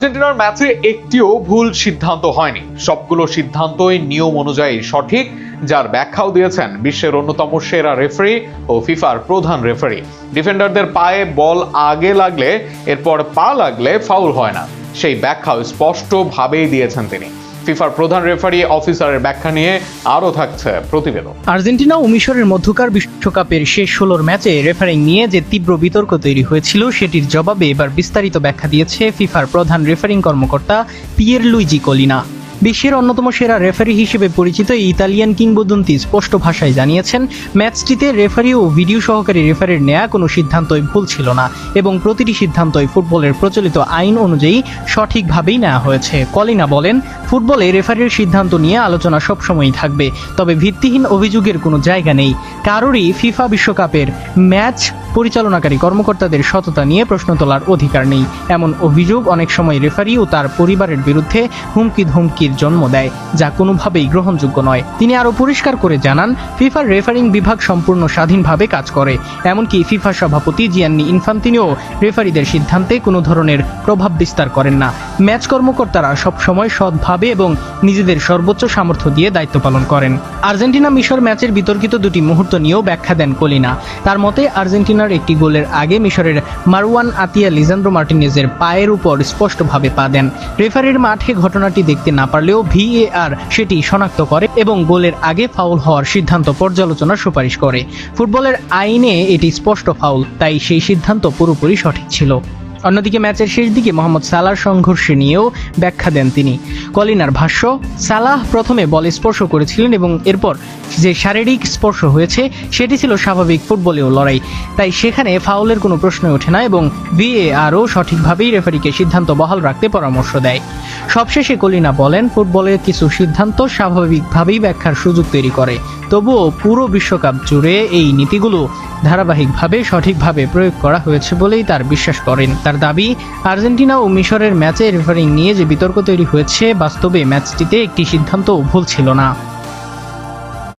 আর্জেন্টিনার ম্যাচে একটিও ভুল সিদ্ধান্ত হয়নি। সবগুলো সিদ্ধান্তই নিয়ম অনুযায়ী সঠিক, যার ব্যাখ্যাও দিয়েছেন বিশ্বের অন্যতম সেরা রেফারি ও ফিফার প্রধান রেফারি। ডিফেন্ডারদের পায়ে বল আগে লাগলে এরপর পা লাগলে ফাউল হয় না, সেই ব্যাখ্যাও স্পষ্টভাবেই দিয়েছেন তিনি। ফিফার প্রধান রেফারি অফিসারের ব্যাখ্যা নিয়ে আরও থাকছে প্রতিবেদন। আর্জেন্টিনা ও মিশরের মধ্যকার বিশ্বকাপের শেষ 16 ম্যাচে রেফারিং নিয়ে যে তীব্র বিতর্ক তৈরি হয়েছিল, সেটির জবাবে এবার বিস্তারিত ব্যাখ্যা দিয়েছে ফিফার প্রধান রেফারিং কর্মকর্তা পিয়েরলুইজি কলিনা। বিশ্বের অন্যতম সেরা রেফারি হিসেবে পরিচিত এই ইতালিয়ান কিংবদন্তি স্পষ্ট ভাষায় জানিয়েছেন, ম্যাচটিতে রেফারি ও ভিডিও সহকারী রেফারির নেয়া কোনো সিদ্ধান্তই ভুল ছিল না এবং প্রতিটি সিদ্ধান্তই ফুটবলের প্রচলিত আইন অনুযায়ী সঠিকভাবেই নেওয়া হয়েছে। কলিনা বলেন, ফুটবলে রেফারির সিদ্ধান্ত নিয়ে আলোচনা সবসময়ই থাকবে, তবে ভিত্তিহীন অভিযোগের কোনো জায়গা নেই। কারোরই ফিফা বিশ্বকাপের ম্যাচ পরিচালনাকারী কর্মকর্তাদের সততা নিয়ে প্রশ্ন তোলার অধিকার নেই। এমন অভিযোগ অনেক সময় রেফারি ও তার পরিবারের বিরুদ্ধে হুমকির জন্ম দেয়, যা কোনোভাবেই গ্রহণযোগ্য নয়। তিনি আরও পরিষ্কার করে জানান, ফিফার রেফারিং বিভাগ সম্পূর্ণ স্বাধীনভাবে কাজ করে, এমনকি ফিফা সভাপতি জিয়ান্নি ইনফান্তিনো রেফারিদের সিদ্ধান্তে কোনো ধরনের প্রভাব বিস্তার করেন না। ম্যাচ কর্মকর্তারা সবসময় সৎভাবে এবং নিজেদের সর্বোচ্চ সামর্থ্য দিয়ে দায়িত্ব পালন করেন। আর্জেন্টিনা মিশর ম্যাচের বিতর্কিত দুটি মুহূর্ত নিয়েও ব্যাখ্যা দেন কলিনা। তার মতে, আর্জেন্টিনার একটি গোলের আগে মিশরের মারওয়ান আতিয়া লিজান্দ্রো মার্টিনেজের পায়ের উপর স্পষ্টভাবে পা দেন। রেফারির মাঠে ঘটনাটি দেখতে না পারলেও ভিএআর সেটি শনাক্ত করে এবং গোলের আগে ফাউল হওয়ার সিদ্ধান্ত পর্যালোচনার সুপারিশ করে। ফুটবলের আইনে এটি স্পষ্ট ফাউল, তাই সেই সিদ্ধান্ত পুরোপুরি সঠিক ছিল। অন্যদিকে ম্যাচের শেষ দিকে মোহাম্মদ সালাহর সংঘর্ষে নিয়েও ব্যাখ্যা দেন তিনি। কলিনার ভাষ্য, সালাহ প্রথমে বল স্পর্শ করেছিলেন এবং এরপর যে শারীরিক স্পর্শ হয়েছে সেটি ছিল স্বাভাবিক ফুটবলীয় লড়াই, তাই সেখানে ফাউলের কোনো প্রশ্নই ওঠে না এবং ভিএআরও সঠিকভাবেই রেফারিকে সিদ্ধান্ত বহাল রাখতে পরামর্শ দেয়। সবশেষে কলিনা বলেন, ফুটবলের কিছু সিদ্ধান্ত স্বাভাবিকভাবেই ব্যাখ্যার সুযোগ তৈরি করে, তবুও পুরো বিশ্বকাপ জুড়ে এই নীতিগুলো ধারাবাহিকভাবে সঠিকভাবে প্রয়োগ করা হয়েছে বলেই তার বিশ্বাস করেন। তার দাবি, আর্জেন্টিনা ও মিশরের ম্যাচে রেফারিং নিয়ে যে বিতর্ক তৈরি হয়েছে, বাস্তবে ম্যাচটিতে একটি সিদ্ধান্তও ভুল ছিল না।